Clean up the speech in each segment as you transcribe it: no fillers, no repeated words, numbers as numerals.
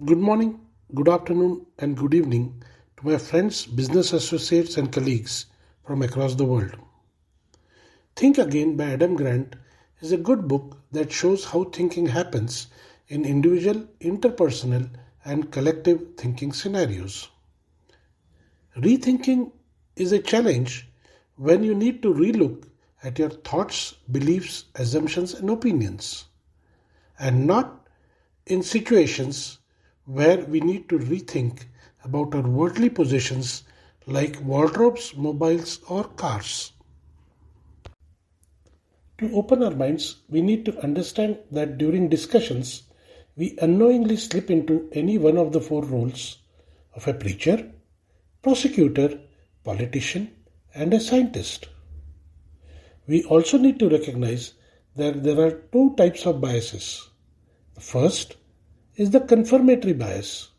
Good morning, good afternoon, and good evening to my friends, business associates, and colleagues from across the world. Think Again by Adam Grant is a good book that shows how thinking happens in individual, interpersonal, and collective thinking scenarios. Rethinking is a challenge when you need to relook at your thoughts, beliefs, assumptions, and opinions, and not in situations where we need to rethink about our worldly possessions like wardrobes, mobiles, or cars. To open our minds, we need to understand that during discussions, we unknowingly slip into any one of the four roles of a preacher, prosecutor, politician, and a scientist. We also need to recognize that there are two types of biases. The first is the confirmatory bias,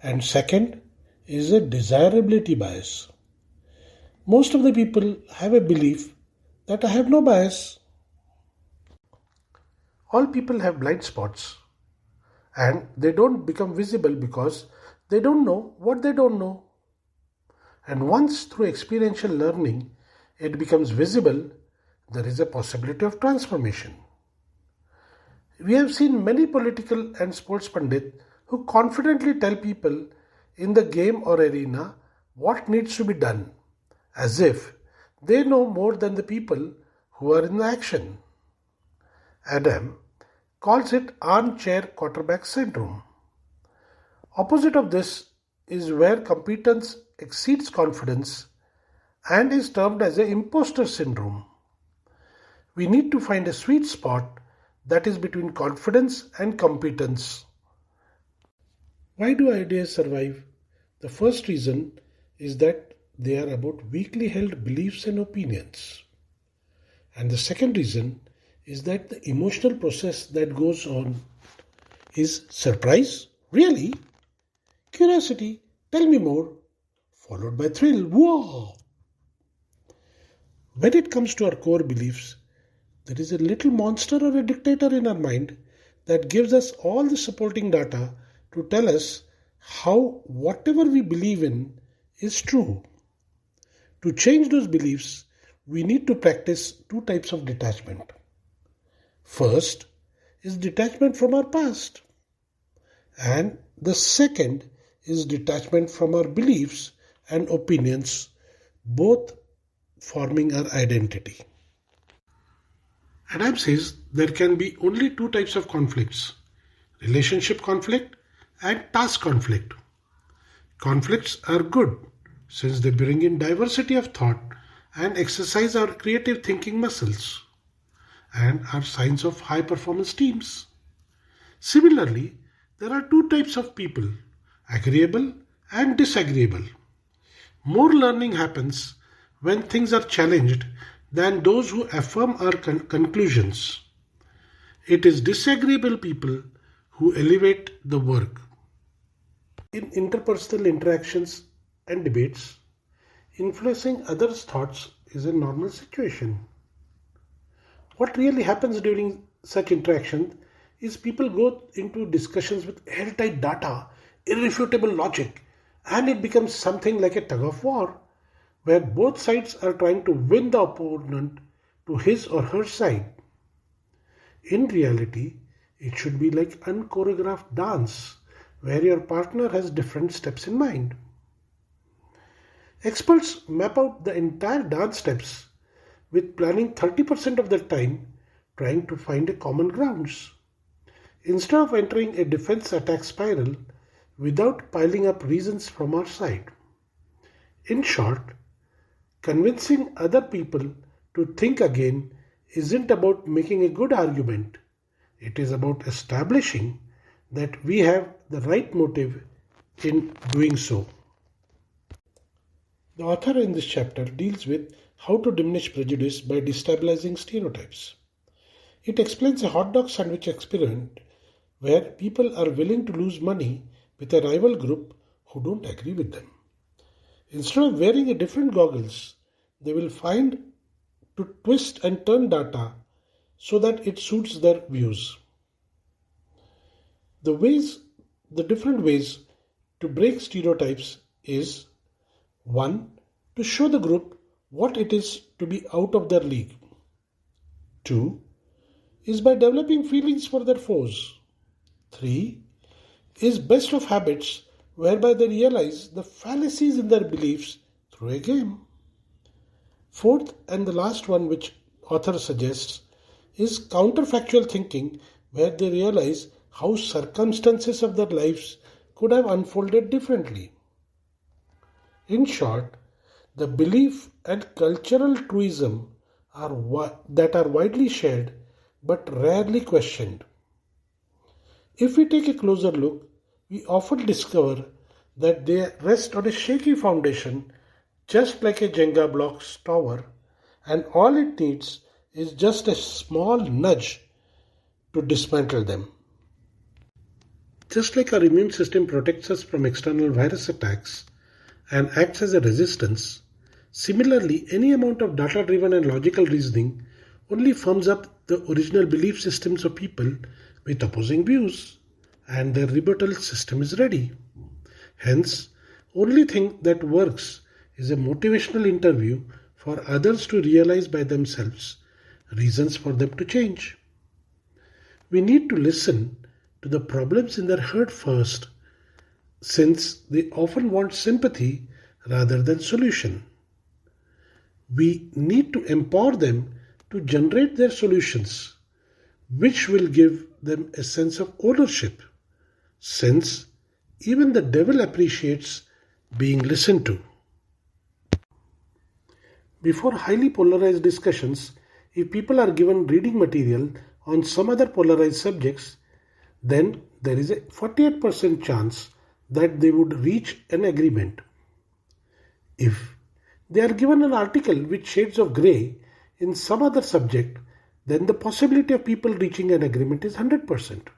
and second is a desirability bias. Most of the people have a belief that I have no bias. All people have blind spots, and they don't become visible because they don't know what they don't know. And once through experiential learning it becomes visible, there is a possibility of transformation. We have seen many political and sports pundits who confidently tell people in the game or arena what needs to be done, as if they know more than the people who are in the action. Adam calls it armchair quarterback syndrome. Opposite of this is where competence exceeds confidence and is termed as an imposter syndrome. We need to find a sweet spot that is between confidence and competence. Why do ideas survive? The first reason is that they are about weakly held beliefs and opinions. And the second reason is that the emotional process that goes on is surprise, really? Curiosity, tell me more, followed by thrill, whoa! When it comes to our core beliefs, there is a little monster or a dictator in our mind that gives us all the supporting data to tell us how whatever we believe in is true. To change those beliefs, we need to practice two types of detachment. First is detachment from our past, and the second is detachment from our beliefs and opinions, both forming our identity. Adam says there can be only two types of conflicts: relationship conflict and task conflict. Conflicts are good since they bring in diversity of thought and exercise our creative thinking muscles and are signs of high performance teams. Similarly, there are two types of people: agreeable and disagreeable. More learning happens when things are challenged than those who affirm our conclusions. It is disagreeable people who elevate the work. In interpersonal interactions and debates, influencing others' thoughts is a normal situation. What really happens during such interactions is people go into discussions with airtight data, irrefutable logic, and it becomes something like a tug of war where both sides are trying to win the opponent to his or her side. In reality, it should be like unchoreographed dance where your partner has different steps in mind. Experts map out the entire dance steps with planning 30% of their time trying to find a common grounds. Instead of entering a defense attack spiral without piling up reasons from our side. In short, convincing other people to think again isn't about making a good argument. It is about establishing that we have the right motive in doing so. The author in this chapter deals with how to diminish prejudice by destabilizing stereotypes. It explains a hot dog sandwich experiment where people are willing to lose money with a rival group who don't agree with them. Instead of wearing a different goggles, they will find to twist and turn data so that it suits their views. The ways the different ways to break stereotypes is: 1. To show the group what it is to be out of their league. 2. Is by developing feelings for their foes. 3. Is best of habits whereby they realize the fallacies in their beliefs through a game. 4th and the last one, which author suggests, is counterfactual thinking, where they realize how circumstances of their lives could have unfolded differently. In short, the belief and cultural truism that are widely shared but rarely questioned. If we take a closer look, we often discover that they rest on a shaky foundation, just like a Jenga block's tower, and all it needs is just a small nudge to dismantle them. Just like our immune system protects us from external virus attacks and acts as a resistance, similarly, any amount of data-driven and logical reasoning only firms up the original belief systems of people with opposing views, and their rebuttal system is ready. Hence, only thing that works is a motivational interview for others to realize by themselves reasons for them to change. We need to listen to the problems in their herd first, since they often want sympathy rather than solution. We need to empower them to generate their solutions, which will give them a sense of ownership, since even the devil appreciates being listened to. Before highly polarized discussions, if people are given reading material on some other polarized subjects, then there is a 48% chance that they would reach an agreement. If they are given an article with shades of grey in some other subject, then the possibility of people reaching an agreement is 100%.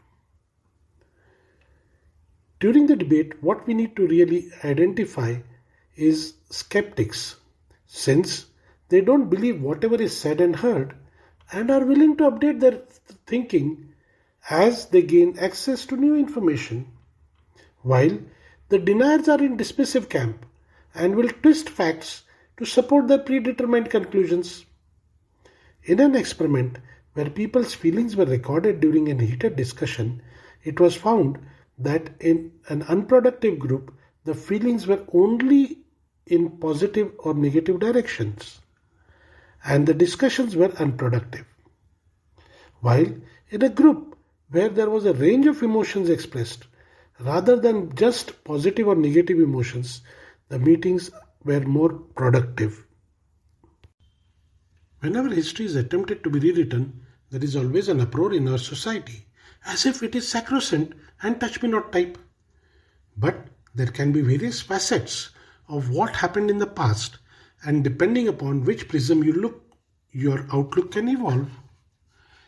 During the debate, what we need to really identify is skeptics, since they don't believe whatever is said and heard and are willing to update their thinking as they gain access to new information, while the deniers are in dismissive camp and will twist facts to support their predetermined conclusions. In an experiment where people's feelings were recorded during a heated discussion, it was found that in an unproductive group, the feelings were only in positive or negative directions, and the discussions were unproductive. While in a group where there was a range of emotions expressed, rather than just positive or negative emotions, the meetings were more productive. Whenever history is attempted to be rewritten, there is always an uproar in our society, as if it is sacrosanct and touch me not type. But there can be various facets of what happened in the past, and depending upon which prism you look, your outlook can evolve.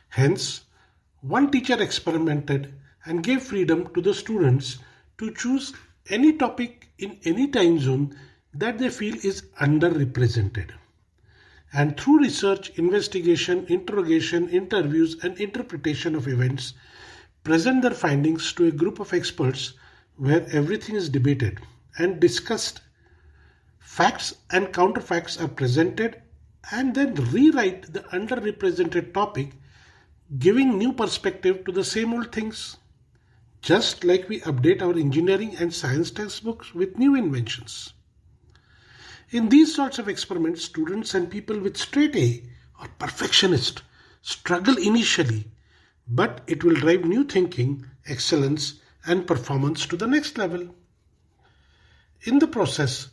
Hence, one teacher experimented and gave freedom to the students to choose any topic in any time zone that they feel is underrepresented. And through research, investigation, interrogation, interviews, and interpretation of events, present their findings to a group of experts where everything is debated and discussed. Facts and counterfacts are presented and then rewrite the underrepresented topic, giving new perspective to the same old things. Just like we update our engineering and science textbooks with new inventions. In these sorts of experiments, students and people with straight A or perfectionist struggle initially, but it will drive new thinking, excellence, and performance to the next level. In the process,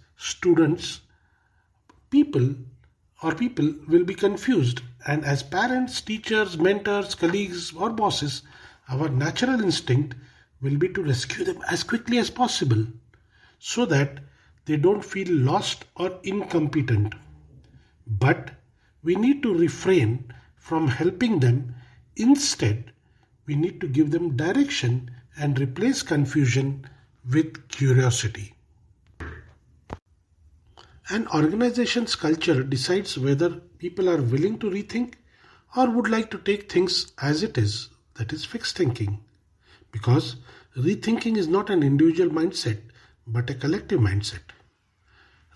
people will be confused, and as parents, teachers, mentors, colleagues, or bosses, our natural instinct will be to rescue them as quickly as possible so that they don't feel lost or incompetent. But we need to refrain from helping them. Instead, we need to give them direction and replace confusion with curiosity. An organization's culture decides whether people are willing to rethink or would like to take things as it is, that is fixed thinking. Because rethinking is not an individual mindset, but a collective mindset.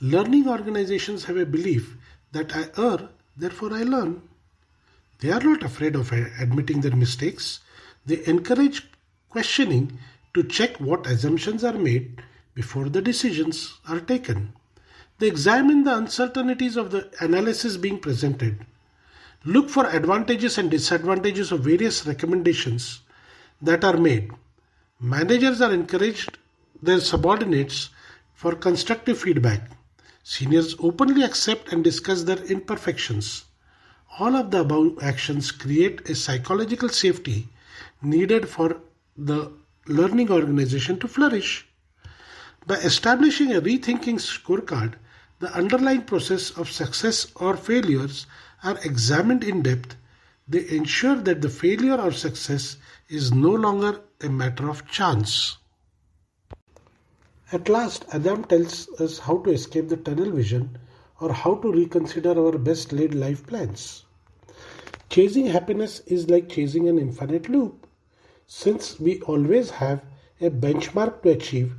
Learning organizations have a belief that I err, therefore I learn. They are not afraid of admitting their mistakes. They encourage questioning to check what assumptions are made before the decisions are taken. They examine the uncertainties of the analysis being presented. Look for advantages and disadvantages of various recommendations that are made. Managers are encouraged their subordinates for constructive feedback. Seniors openly accept and discuss their imperfections. All of the above actions create a psychological safety needed for the learning organization to flourish. By establishing a rethinking scorecard, the underlying process of success or failures are examined in depth. They ensure that the failure or success is no longer a matter of chance. At last, Adam tells us how to escape the tunnel vision or how to reconsider our best laid life plans. Chasing happiness is like chasing an infinite loop, since we always have a benchmark to achieve,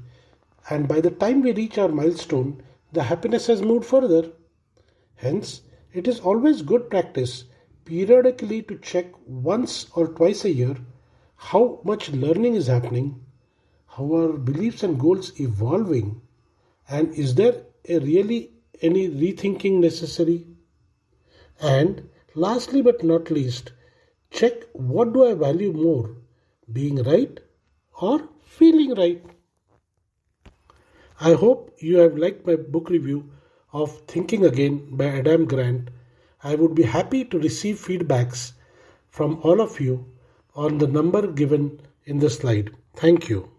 and by the time we reach our milestone, the happiness has moved further. Hence, it is always good practice periodically to check once or twice a year how much learning is happening, how are beliefs and goals evolving, and is there really any rethinking necessary? And lastly but not least, check what do I value more, being right or feeling right. I hope you have liked my book review of Thinking Again by Adam Grant. I would be happy to receive feedbacks from all of you on the number given in the slide. Thank you.